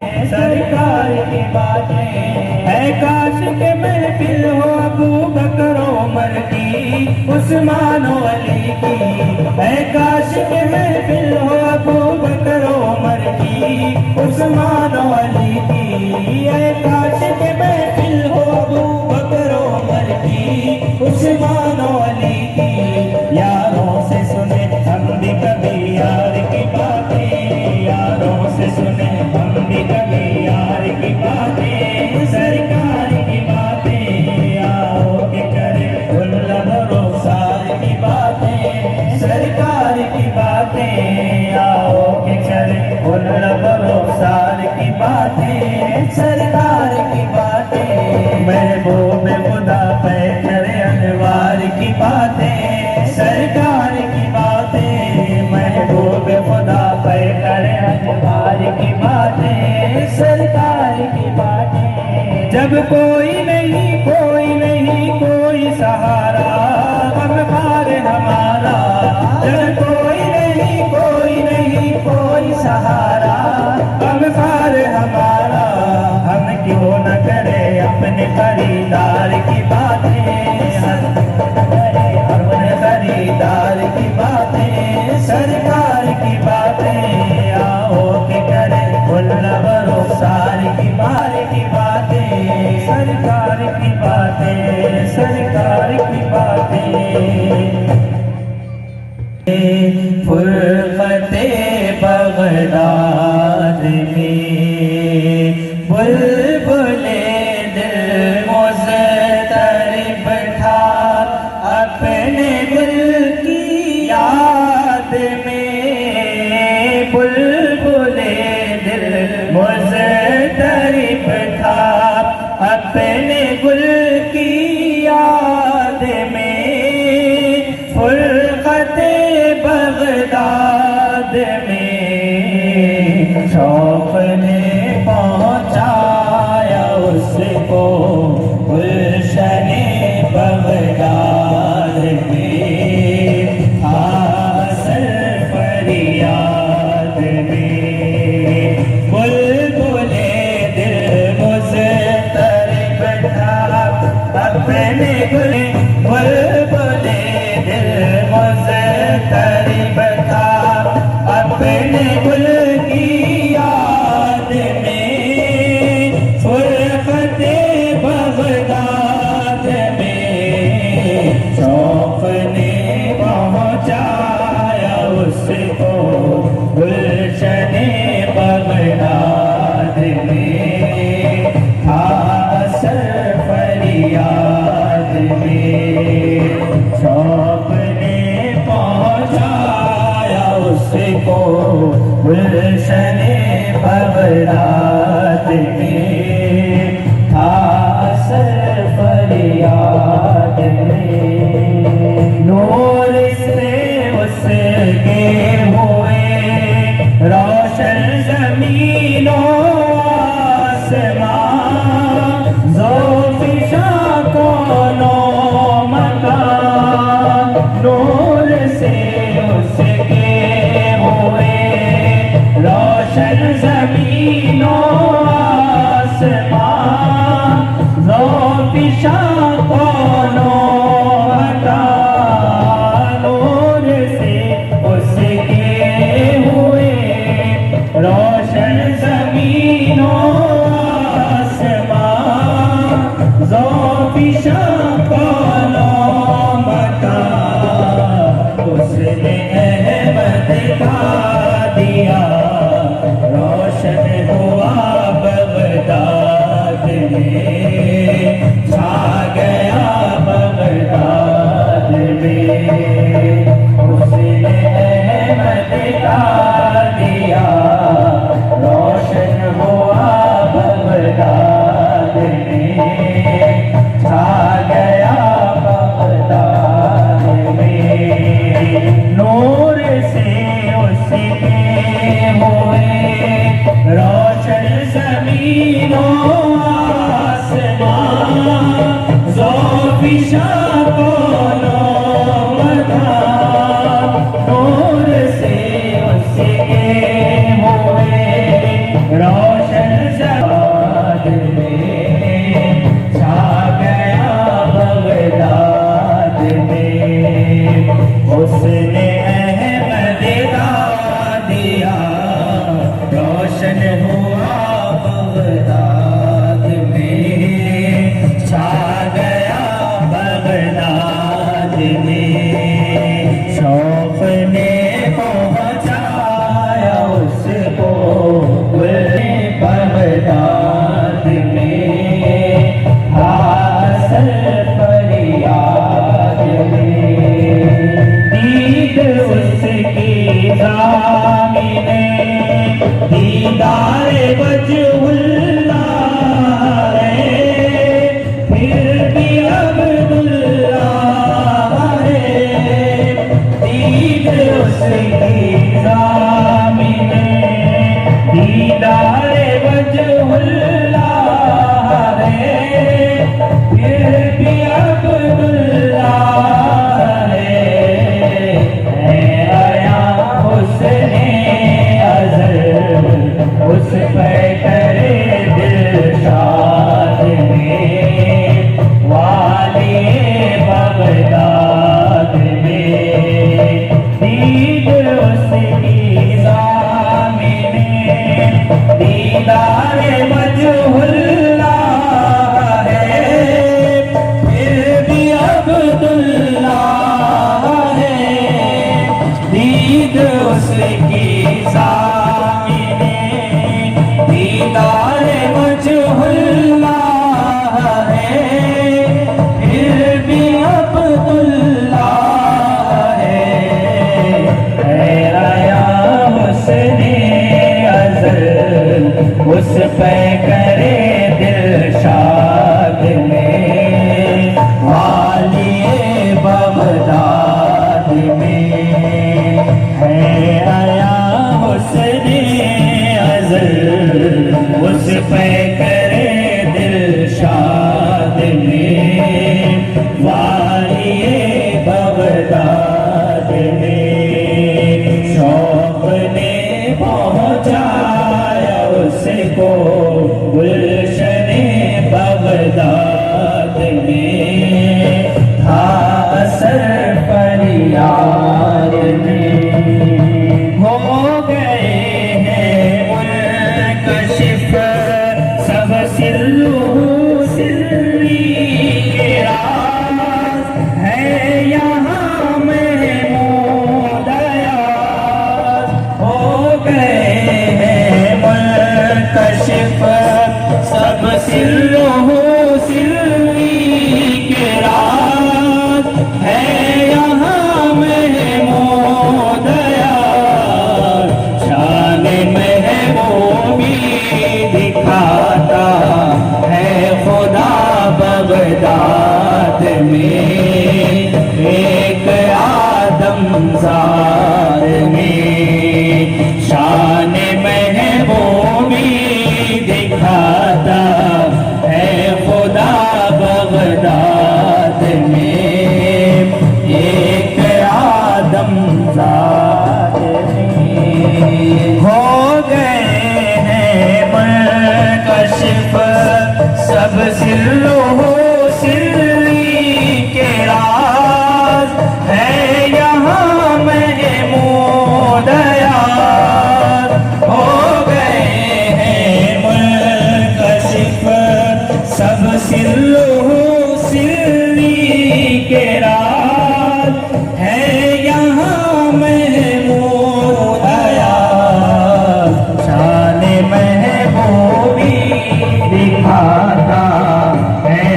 सरकार की बातें है। काश के महफिल हो अबू बकर उमर की, उस्मान अली की। है काश के महफिल हो अबू बकर उमर की, उस्मान अली की। है काश के महफिल हो अबू बकर उमर की, उस्मान अली की। यारों से सुने हम भी कभी यार की बातें, यारों से सुने हम भी कभी यार की बातें। सरकार की बातें आओ के करें उल्ला भरोसार की बातें। सरकार की बातें आओ के करें उल्ला भरोसार की बातें। सरकार की बातें महबूब खुदा पे करे अनवार की बातें। सरकार की बातें महबूब खुदा पे करे अनवार की बातें। सरकार की बातें जब कोई नहीं कोई सहारा, गमखार हमारा। जब कोई नहीं कोई सहारा, गमखार हमारा। हम क्यों न करें अपने खरीदार की बातें, अपने खरीदार की बातें। सरकार की बातें आओ के करें उल्ला भरोसार की बातें। सरकार की बातें, सरकार की बातें। फुरक़ते बगदाद में बुलबुले दिल मुज़्तरिब था, अपने दिल की याद में। बुलबुले दिल मुज़्तरिब था, अपने गुल की याद में। फुरक़ते बगदाद में शौक़ ने पहुँचाया उसको गुलशने बगदाद में। असर फरियाद में बुलबुले दिल मुज़्तरिब था, अपने गुल। बुलबुले दिल मुज़्तरिब था, अपने गुल की याद में। फुरक़ते बगदाद में शौक़ ने पहुँचाया उसको गुलशने बगदाद में। असर फरियाद में शौक़ ने पहुँचाया उसको गुलशने बगदाद में। असर फरियाद में नूर से उसके हुए रोशन ज़मीनों आसमां। ज़ोफ़िशा कौनो मकान, नूर से उसके हुए रोशन ज़मीनों आसमां। ज़ोफ़िशा कौनो मकान, नूर से उसके हुए रोशन ज़मीनों आसमां। ज़ोफ़िशा कौनो मकान, उसने अहमद का दिया रोशन हुआ बगदाद में। छा गया बगदाद में, उसने अहमद का दिया रोशन हुआ बगदाद में। छा गया बगदाद में नूर से उसके हुए रोशन ज़मीनों आसमां। ज़ोफ़िशा कौनो मकान, नूर से उसके हुए रोशन जवाद में छा गया बगदाद में, उसने अहमद का दिया रोशन हुआ बगदाद में, छा गया बगदाद में। शौक ने पहुँचाया उसको बगदाद में, हासिल फरियाद में। दीद उसकी ज़ामिने दीदार वजहुल्लाह है, फिर भी अब्दुल्लाह है। दीद उसकी ज़ामिने दीदार वजहुल्लाह है, फिर भी अब्दुल्लाह है। आया उसने अज़ल उस पे करे दिलशाद में, वाली बगदाद में। दीद उसकी ज़ामिने दीदार वजहुल्लाह है, फिर भी अब्दुल्लाह है। दीद उसकी ज़ामिने दीदार वजहुल्लाह है, फिर भी अब्दुल्लाह है। आया उसने अज़ल उस पे करे दिलशाद में, वाली बगदाद में है। आया उसने अज़ल उस पे करे दिलशाद में, वाली बगदाद में। शौक ने पहुँचाया उसको गुलशने बगदाद में, था असर फरियाद में। हो गए हैं मुनकशिफ सब सिर्रू सिर्री के राज, है यहाँ महमूद अयाज। हो गए हैं मुनकशिफ सब सिर्रू सिर्री के राज, है यहाँ महमूद अयाज। शान महबूबी दिखाता है खुदा बगदाद में, एक आदमज़ाद में। शान महबूबी दिखाता है खुदा बगदाद में, एक आदमज़ाद में। हो गए हैं मुनकशिफ सब सिर्रो सिर्री के राज, है यहाँ महमूद अयाज। हो गए हैं मुनकशिफ सब सिर्रो सिर्री के राज, है यहाँ महमूद अयाज। शान महबूबी दिखाता है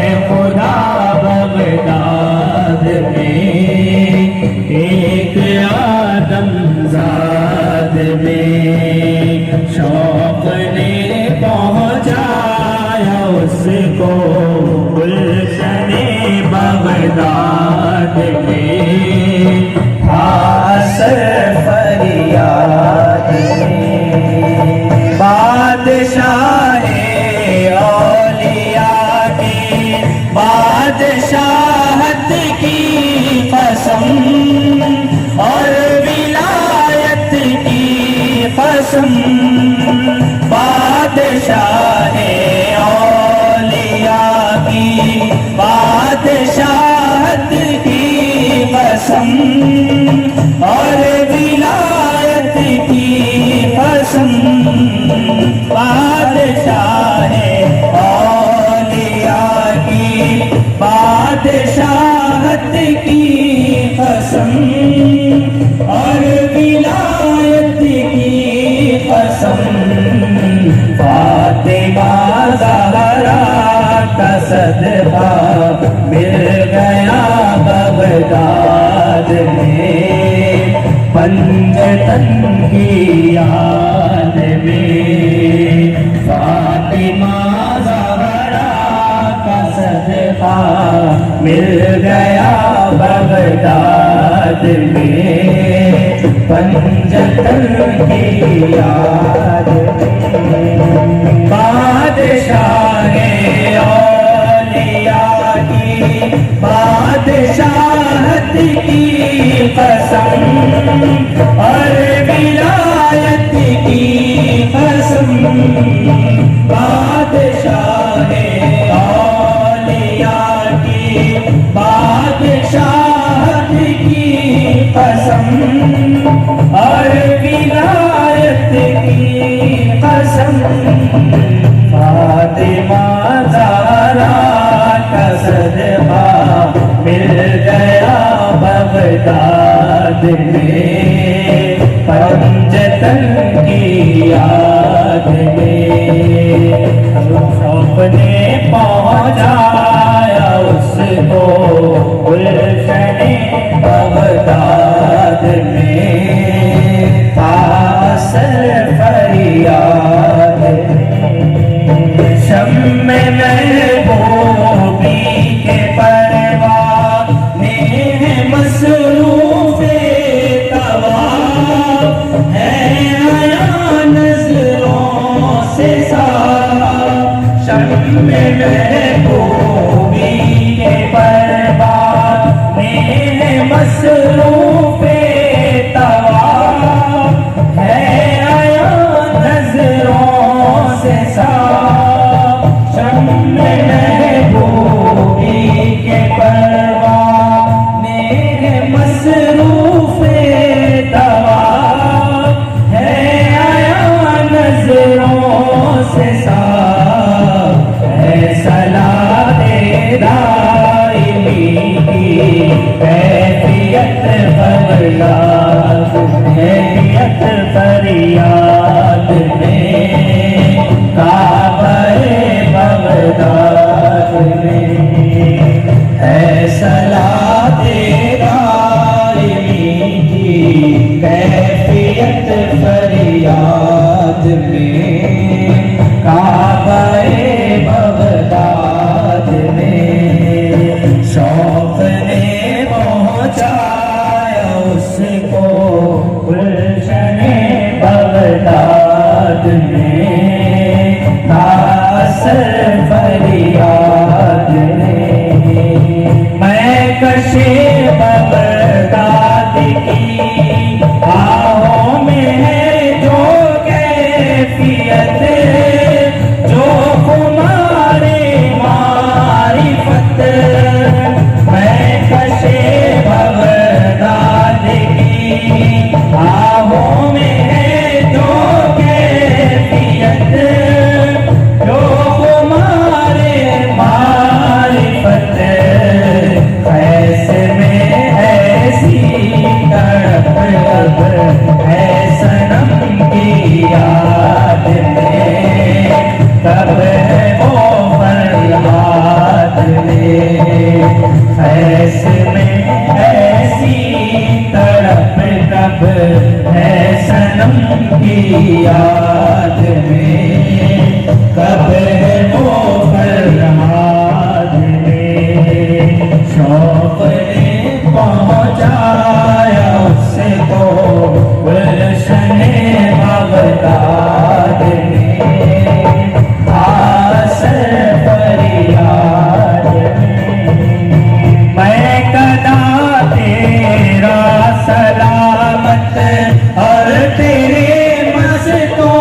बादशाह औलिया की बादशाहत की कसम और विलायत की कसम, फातिमा ज़हरा का सदका मिल गया बगदाद में, पंजतन की याद में। फातिमा ज़हरा का सदका मिल गया बगदाद में, पंजतन की याद में। बादशाह औलिया की बादशाहत की कसम और विलायत की कसम, बादशाह औलिया की बादशाहत की कसम और विलायत की कसम, फातिमा ज़हरा का सदका मिल गया बगदाद में, पंजतन की याद में। अपने पहुँचाया उसको गुलशने बगदाद में, फासल फरियाद में। शम्मे महबूबी के परवाने मसरूफ़े तवाफ़ है आया नज़रों से साफ़। शम्मे महबूबी के परवाने मसरूफ़े तवाफ़ है आया नज़रों से साफ़। शम्मे महबूबी के परवाने मसरूफ़े तवाफ़ है आया नज़रों से साफ़। है सलाते दाइमी की कैफियत फरियाद, कैफियत फरियाद में, काबे बगदाद में। है सलाते दाइमी की कैफियत फरियाद में, काबे बगदाद में। शौक़ ने पहुँचाया उसको गुलशने बगदाद में, कासर फरियाद में। मैं कशे बगदाद की बाहों में है जो कैफियत, जो खुमारे मारिफत। मैं कशे बगदाद की बाहों में है जो कैफियत, जो खुमारे मारिफत। फैस में ऐसी तड़प है सनम की याद में, तब है वो फरियाद में। फैस में ऐसी तड़प तब है सनम की याद में, कब है वो फरियाद में। शौक़ ने पहुँचाया उसको गुलशने बगदाद में, कासर फरियाद में। मैं कदा तेरा सलामत और तेरे मस्तों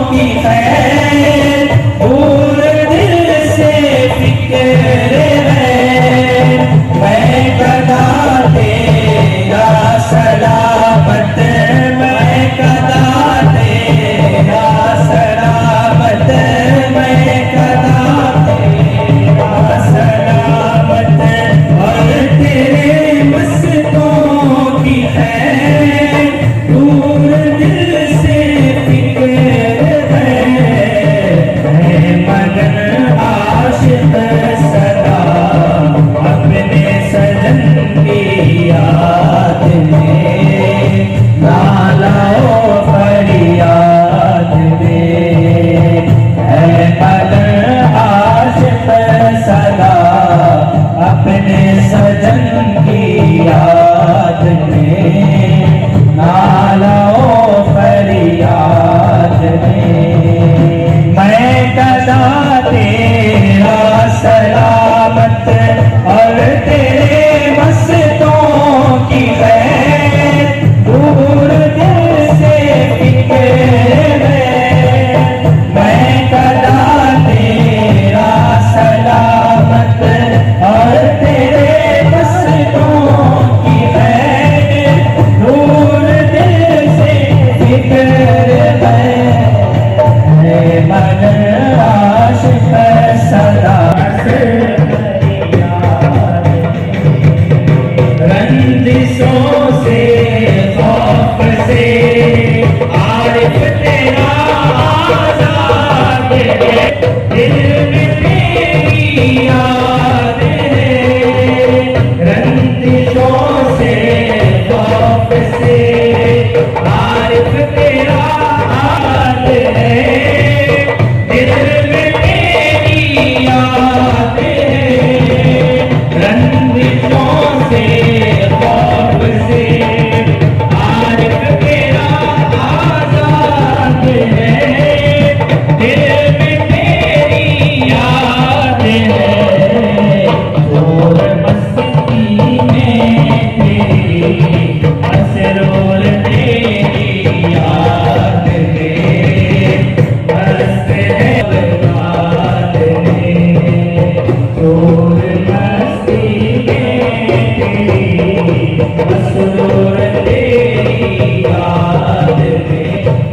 की खैर मगर आशिक सदा अपने सजन की याद में, नालाओ फरियाद में। मैं कदा तेरा सलामत और तेरे मस्तों की खैर, दूर दिल से फिक्र है। मैं कदा तेरा सलामत और तेरे मस्तों की खैर, दूर दिल से फिक्र है। मगर आशिक सदा रंजिशों से खौफ से आरिफ तेरा आजाद है। दिल में तेरी याद है। रंजिशों से खौफ से आरिफ तेरा आजाद है। दिल में तेरी याद है। रंजिशों से खौफ से आरिफ तेरा आजाद है। दिल में तेरी याद है। जोर मस्ती में तेरी मसरूर तेरी याद है। मस्त है बर्बाद है। जोर मस्ती में तेरी मसरूर तेरी याद है।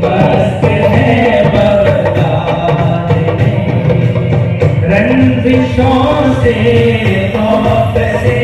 मस्त है बर्बाद है। रंजिशों से खौफ से